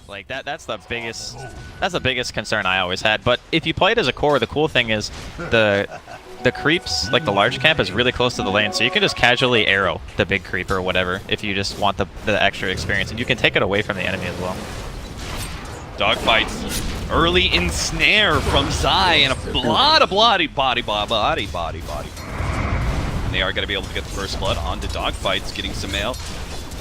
Like that's the biggest concern I always had. But if you play it as a core, the cool thing is the creeps, like the large camp, is really close to the lane, so you can just casually arrow the big creep or whatever if you just want the extra experience, and you can take it away from the enemy as well. Dogfights. Early ensnare from Zai and a lot of body. And they are going to be able to get the first blood onto Dogfights, getting sumail.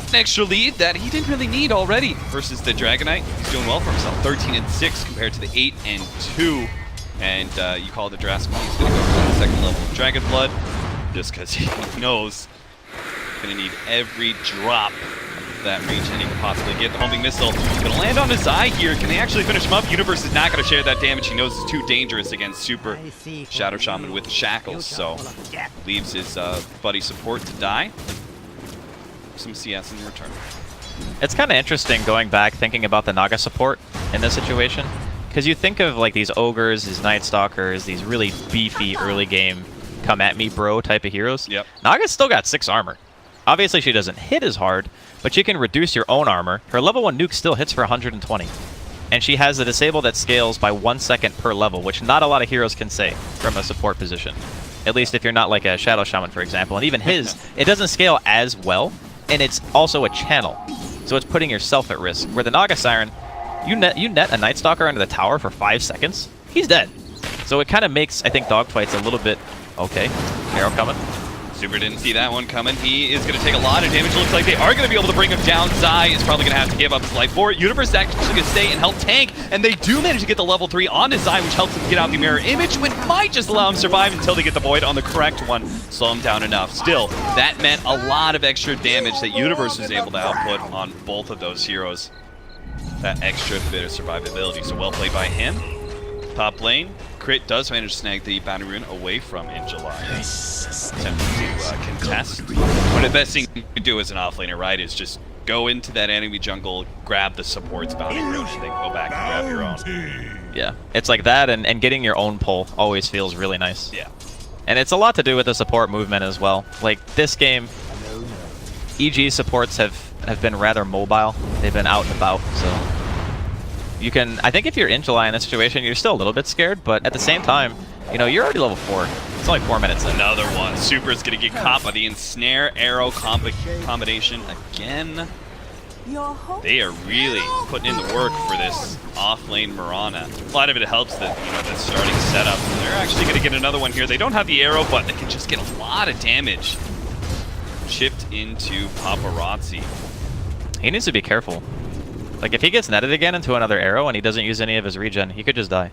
An extra lead that he didn't really need already versus the Dragonite. He's doing well for himself. 13-6 compared to the 8-2. And you call the Jurassic Money. He's going to go for the second level of Dragon Blood just because he knows he's going to need every drop of that regen he can possibly get. The homing missile going to land on his eye here. Can they actually finish him up? Universe is not going to share that damage. He knows it's too dangerous against Super Shadow Shaman with Shackles. So leaves his buddy support to die. Some CS in return. It's kind of interesting going back thinking about the Naga support in this situation. Because you think of like these ogres, these Night Stalkers, these really beefy early game come at me bro type of heroes. Yep. Naga's still got 6 armor. Obviously she doesn't hit as hard, but you can reduce your own armor. Her level 1 nuke still hits for 120. And she has a disable that scales by 1 second per level, which not a lot of heroes can say from a support position. At least if you're not like a Shadow Shaman, for example. And even his, it doesn't scale as well, and it's also a channel. So it's putting yourself at risk. Where the Naga Siren, you net a Night Stalker under the tower for 5 seconds, he's dead. So it kind of makes, I think, Dogfights a little bit... Okay, arrow coming. Super didn't see that one coming. He is going to take a lot of damage. Looks like they are going to be able to bring him down. Zai is probably going to have to give up his life for it. Universe is actually going to stay and help tank, and they do manage to get the level 3 onto Zai, which helps him get out the mirror image, which might just allow him to survive until they get the void on the correct one. Slow him down enough. Still, that meant a lot of extra damage that Universe was able to output on both of those heroes. That extra bit of survivability. So well played by him. Top lane, Crit does manage to snag the bounty rune away from in July. Attempting to contest. One of the best things you can do as an offlaner, right, is just go into that enemy jungle, grab the support's bounty rune, and then go back and grab your own. Yeah, it's like that, and getting your own pull always feels really nice. Yeah. And it's a lot to do with the support movement as well. Like, this game, EG supports have been rather mobile. They've been out and about, so... You can, I think if you're in July in this situation, you're still a little bit scared, but at the same time, you know, you're already level 4. It's only 4 minutes in. Another one. Super is going to get caught by the ensnare arrow combination again. They are really putting in the work for this off-lane Mirana. A lot of it helps that, you know, the starting setup. They're actually going to get another one here. They don't have the arrow, but they can just get a lot of damage chipped into Paparazzi. He needs to be careful. Like, if he gets netted again into another arrow and he doesn't use any of his regen, he could just die.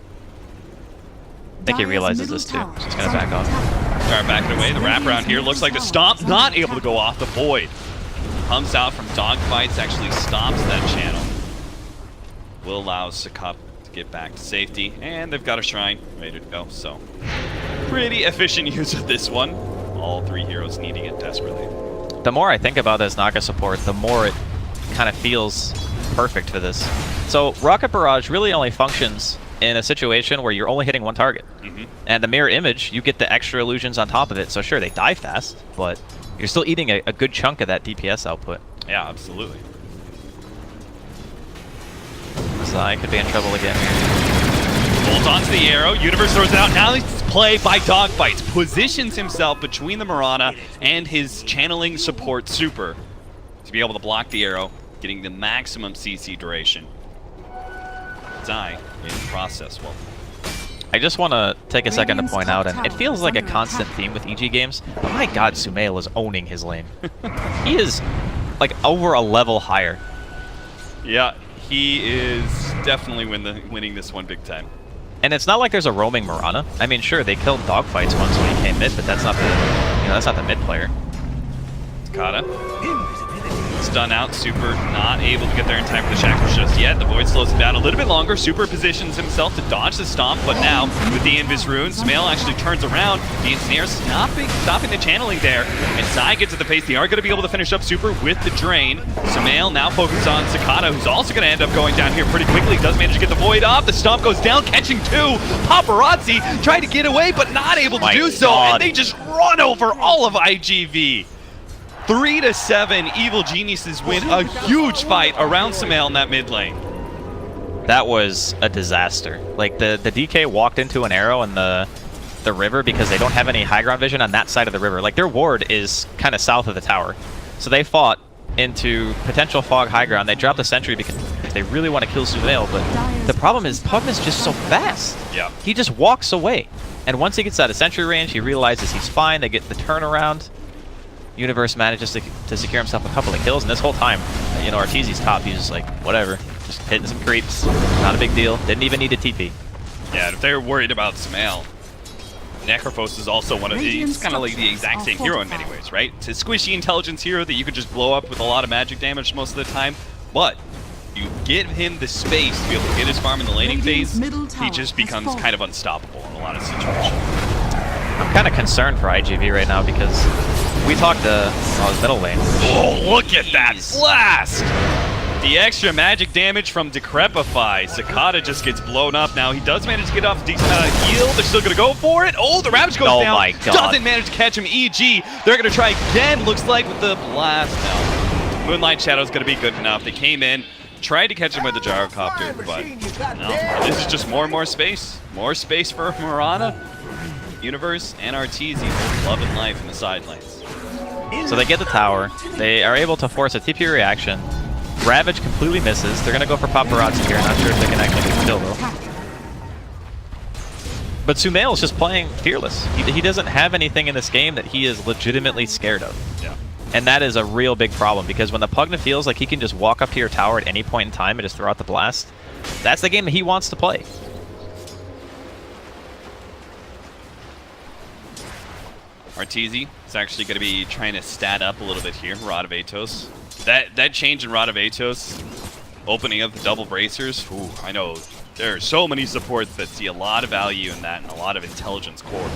I think he realizes this too, so he's going to back off. Start backing away. The wraparound here looks like the stomp not able to go off the void. Comes out from Dogfights, actually stops that channel. Will allow Sakup to get back to safety, and they've got a shrine ready to go, so pretty efficient use of this one. All 3 heroes needing it desperately. The more I think about this Naga support, the more it kind of feels perfect for this. So Rocket Barrage really only functions in a situation where you're only hitting one target. And the mirror image, you get the extra illusions on top of it. So sure, they die fast, but you're still eating a good chunk of that DPS output. Yeah, absolutely. Zai could be in trouble again here. Bolts onto the arrow. Universe throws it out. Now it's play by Dogfights. Positions himself between the Mirana and his channeling support Super to be able to block the arrow, getting the maximum CC duration. Zai in the process. Well, I just want to take a second to point out, and it feels like a constant theme with EG games, but my god, Sumail is owning his lane. He is, like, over a level higher. Yeah, he is definitely winning this one big time. And it's not like there's a roaming Mirana. I mean, sure, they killed Dogfights once when he came mid, but that's not the, you know, that's not the mid player. Takata. Stun out. Super not able to get there in time for the shackles just yet. The void slows him down a little bit longer. Super positions himself to dodge the stomp, but now with the Invis rune, Sumail actually turns around. The ensnare stopping the channeling there, and Zai gets at the pace. They are going to be able to finish up Super with the drain. Sumail now focused on Sakata, who's also going to end up going down here pretty quickly. Does manage to get the void off. The stomp goes down, catching 2. Paparazzi trying to get away, but not able to do so, and they just run over all of IGV. 3-7, Evil Geniuses win a huge fight around Sumail in that mid lane. That was a disaster. Like, the DK walked into an arrow in the river because they don't have any high ground vision on that side of the river. Like, their ward is kind of south of the tower. So they fought into potential fog high ground. They dropped the sentry because they really want to kill sumail, but the problem is Pugna is just so fast. Yeah. He just walks away. And once he gets out of sentry range, he realizes he's fine. They get the turnaround. Universe manages to secure himself a couple of kills, and this whole time, you know, Arteezy's top, he's just like, whatever. Just hitting some creeps. Not a big deal. Didn't even need a TP. Yeah, if they're worried about sumail, Necrophos is also one of the, it's kind of like the exact same hero in many ways, right? It's a squishy intelligence hero that you could just blow up with a lot of magic damage most of the time, but you give him the space to be able to get his farm in the laning phase, he just becomes kind of unstoppable in a lot of situations. I'm kind of concerned for IGV right now because we talked to his middle lane. Oh, look at that blast! The extra magic damage from Decrepify. Cicada just gets blown up now. He does manage to get off a decent amount of heal. They're still going to go for it. Oh, the Ravage goes down. My God. Doesn't manage to catch him. EG, they're going to try again, looks like, with the blast now. Moonlight Shadow's going to be good enough. They came in, tried to catch him with the gyrocopter, but no. This is just more and more space. More space for Mirana, Universe, and Arteezy. Both love and life in the side lanes. So they get the tower. They are able to force a TP reaction. Ravage completely misses. They're going to go for Paparazzi here. Not sure if they can actually get the kill, though. But sumail is just playing fearless. He doesn't have anything in this game that he is legitimately scared of. Yeah. And that is a real big problem, because when the Pugna feels like he can just walk up to your tower at any point in time and just throw out the blast, that's the game that he wants to play. Arteezy is actually going to be trying to stat up a little bit here. Rod of Atos. That change in Rod of Atos, opening up the double bracers. Ooh, I know there are so many supports that see a lot of value in that and a lot of intelligence core.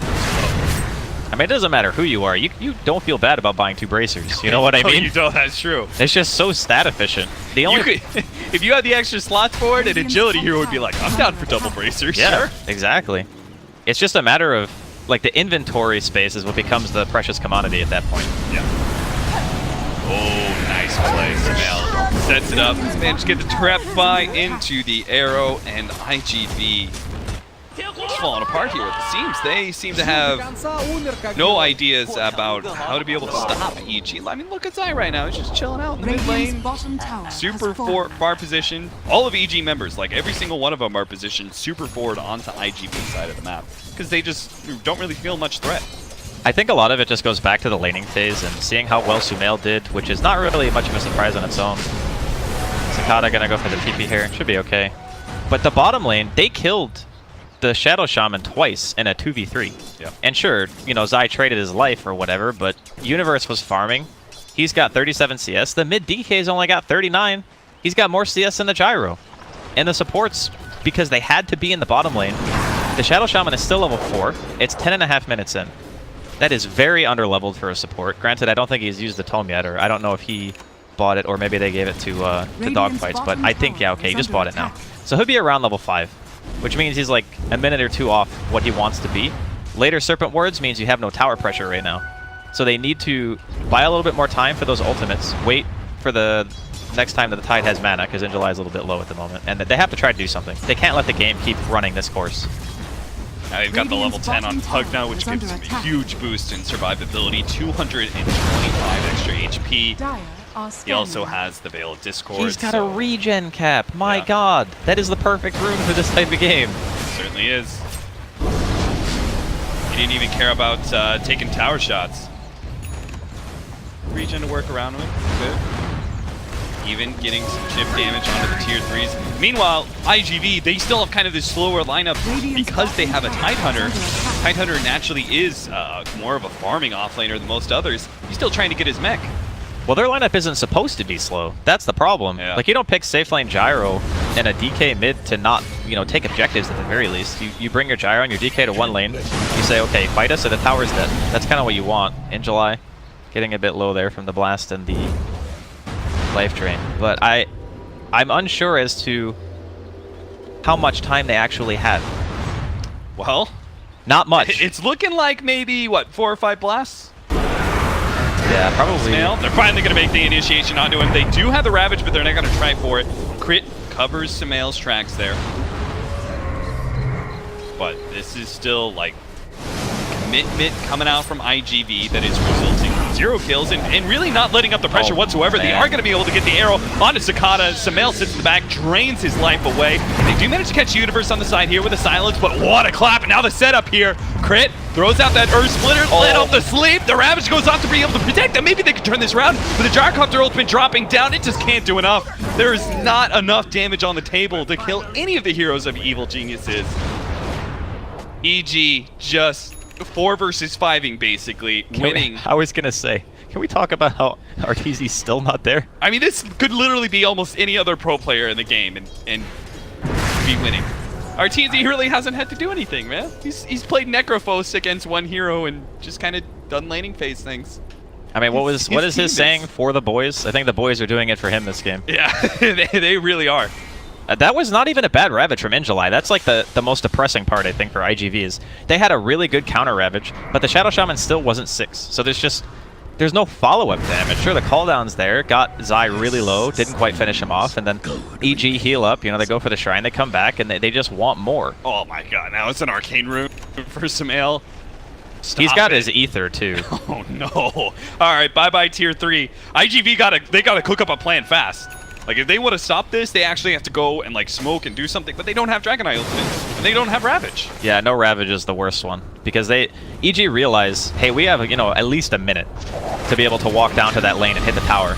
I mean, it doesn't matter who you are. You don't feel bad about buying 2 bracers. You know what I mean? You don't. That's true. It's just so stat efficient. The only If you had the extra slots for it, an agility hero would be like, I'm down for double bracers. Yeah, sure. exactly. It's just a matter of, like, the inventory space is what becomes the precious commodity at that point. Yeah. Oh, nice play. Sumail sets it up. Managed to get the trap by into the arrow, and IGV just falling apart here at the seams. They seem to have no ideas about how to be able to stop EG. I mean, look at Zai right now. He's just chilling out in the mid lane. Super far position. All of EG members, like every single one of them, are positioned super forward onto IGV side of the map because they just don't really feel much threat. I think a lot of it just goes back to the laning phase and seeing how well sumail did, which is not really much of a surprise on its own. Cicada gonna go for the TP here. Should be okay. But the bottom lane, they killed the Shadow Shaman twice in a 2v3. Yeah. And sure, you know, Zai traded his life or whatever, but Universe was farming. He's got 37 CS. The mid DK's only got 39. He's got more CS than the Gyro. And the supports, because they had to be in the bottom lane, the Shadow Shaman is still level 4. It's 10.5 minutes in. That is very underleveled for a support. Granted, I don't think he's used the tome yet, or I don't know if he bought it, or maybe they gave it to Dogfights, but I think, yeah, okay, he just bought it now. So he'll be around level 5, which means he's like a minute or 2 off what he wants to be. Later Serpent Wards means you have no tower pressure right now. So they need to buy a little bit more time for those ultimates, wait for the next time that the Tide has mana, because Injuly is a little bit low at the moment, and they have to try to do something. They can't let the game keep running this course. Now they've got the level 10 on Pug now, which gives him a huge boost in survivability, 225 extra HP. He also has the Veil of Discord. He's got a regen cap. My God, that is the perfect rune for this type of game. It certainly is. He didn't even care about taking tower shots. Regen to work around with. Good. Even getting some chip damage onto the tier 3s. Meanwhile, IGV, they still have kind of this slower lineup because they have a Tidehunter. Tidehunter naturally is more of a farming offlaner than most others. He's still trying to get his mech. Well, their lineup isn't supposed to be slow. That's the problem. Yeah. Like, you don't pick safe lane Gyro and a DK mid to not, you know, take objectives at the very least. You bring your Gyro and your DK to one lane. You say, okay, fight us, or the tower's dead. That's kind of what you want. In July, getting a bit low there from the blast and the life drain. But I'm unsure as to how much time they actually have. Well, not much. It's looking like maybe, what, 4 or 5 blasts? Yeah, probably. They're finally going to make the initiation onto him. They do have the Ravage, but they're not going to try for it. Crit covers Sumail's tracks there. But this is still like commitment coming out from IG.V that is resulting in 0 kills and really not letting up the pressure whatsoever. Man. They are going to be able to get the arrow onto Sakata. Sumail sits in the back, drains his life away. They do manage to catch Universe on the side here with a silence, but what a clap. And now the setup here. Crit throws out that Earth Splitter, let off the sleep. The Ravage goes off to be able to protect them. Maybe they can turn this around, but the Gyrocopter ultimate dropping down. It just can't do enough. There is not enough damage on the table to kill any of the heroes of Evil Geniuses. EG just 4 versus 5ing basically, winning. I was gonna say, can we talk about how Arteezy's still not there? I mean, this could literally be almost any other pro player in the game and be winning. Arteezy really hasn't had to do anything, man. He's played Necrophos against one hero and just kind of done laning phase things. I mean, what is his saying? For the boys? I think the boys are doing it for him this game. Yeah, they really are. That was not even a bad Ravage from Injuly. That's like the most depressing part, I think, for IG.V is they had a really good counter Ravage, but the Shadow Shaman still wasn't 6. So there's no follow-up damage. Sure, the cooldown's there, got Zai really low, didn't quite finish him off, and then EG heal up, you know, they go for the Shrine, they come back, and they just want more. Oh my god, now it's an Arcane Rune for Sumail. He's got his Ether, too. Oh no. Alright, bye-bye tier 3. IG.V gotta cook up a plan fast. Like, if they want to stop this, they actually have to go and, like, smoke and do something, but they don't have Dragon Eye ultimate, and they don't have Ravage. Yeah, no Ravage is the worst one, because EG realize, hey, we have, you know, at least a minute to be able to walk down to that lane and hit the tower.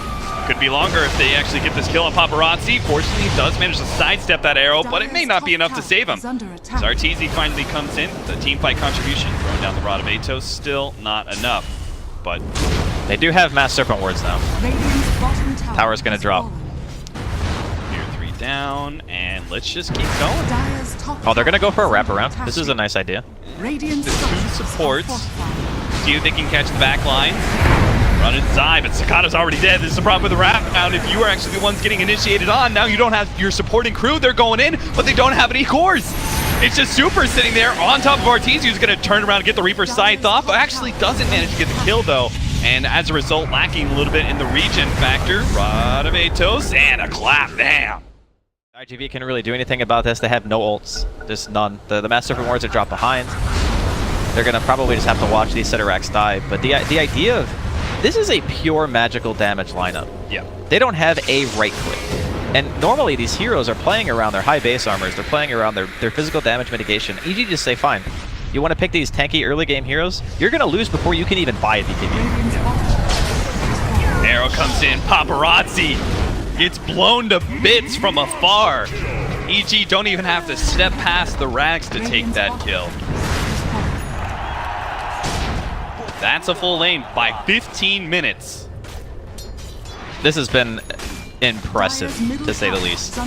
Could be longer if they actually get this kill on Paparazzi. Fortunately, he does manage to sidestep that arrow, but it may not be enough to save him. As Arteezy finally comes in, the teamfight contribution, throwing down the Rod of Atos, still not enough, but... They do have Mass Serpent Wards now. Tower's gonna drop. Down, and let's just keep going. Oh, they're gonna go for a wraparound. This is a nice idea. The 2 supports. See if they can catch the back line. Run inside, but Sakata's already dead. This is the problem with the wraparound. If you are actually the ones getting initiated on, now you don't have your supporting crew. They're going in, but they don't have any cores. It's just Super sitting there on top of Arteezy, who's gonna turn around and get the Reaper Scythe off. Actually doesn't manage to get the kill though. And as a result, lacking a little bit in the regen factor. Rod of Atos and a clap, damn. IG.V can really do anything about this. They have no ults. There's none. The Mass Serpent Wards are dropped behind. They're going to probably just have to watch these Ceteracs die. But the idea of... This is a pure magical damage lineup. Yeah. They don't have a right click. And normally these heroes are playing around their high base armors. They're playing around their physical damage mitigation. EG just say, fine. You want to pick these tanky early game heroes? You're going to lose before you can even buy a BKB. Arrow comes in. Paparazzi gets blown to bits from afar. EG don't even have to step past the Rags to take that kill. That's a full lane by 15 minutes. This has been impressive, to say the least.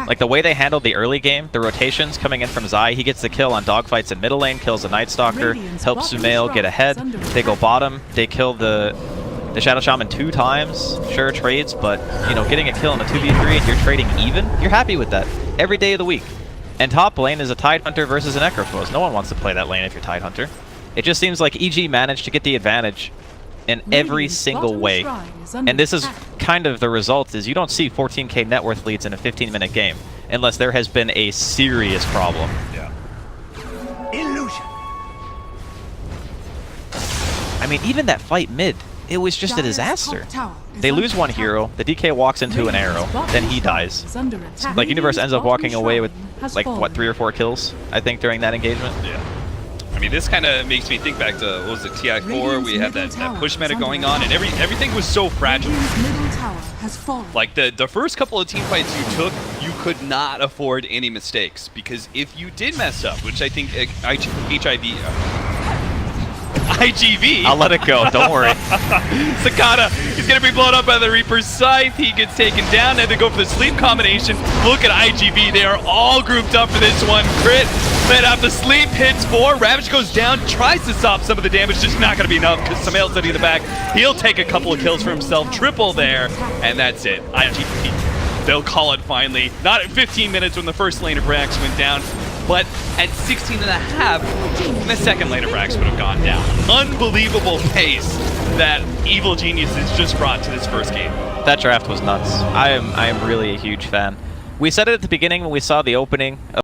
Like, the way they handled the early game, the rotations coming in from Zai, he gets the kill on dogfights in middle lane, kills the Night Stalker, helps Sumail get ahead. They go bottom, they kill the Shadow Shaman 2 times, sure, trades, but, you know, getting a kill in a 2v3 and you're trading even, you're happy with that every day of the week. And top lane is a Tidehunter versus an Necrophos. No one wants to play that lane if you're Tidehunter. It just seems like EG managed to get the advantage in every single way. And this is kind of the result, is you don't see 14k net worth leads in a 15-minute game, unless there has been a serious problem. Yeah. Illusion. I mean, even that fight mid, it was just a disaster. They lose one hero, the DK walks into an arrow, then he dies. Like, Universe ends up walking away with, like, what, 3 or 4 kills, I think, during that engagement? Yeah. I mean, this kind of makes me think back to, what was it, TI4? We had that push meta going on, and everything was so fragile. Like, the first couple of team fights you took, you could not afford any mistakes, because if you did mess up, which I think IG.V. I'll let it go, don't worry. Sakata, he's going to be blown up by the Reaper's Scythe. He gets taken down, and they go for the sleep combination. Look at IG.V. They are all grouped up for this one. Crit, let out the sleep, hits 4. Ravage goes down, tries to stop some of the damage, just not going to be enough because Sumail's sitting in the back. He'll take a couple of kills for himself. Triple there, and that's it. IG.V. They'll call it finally. Not at 15 minutes when the first lane of Rax went down, but at 16 and a half, the second lane of Rax would have gone down. Unbelievable pace that Evil Geniuses just brought to this first game. That draft was nuts. I am really a huge fan. We said it at the beginning when we saw the opening of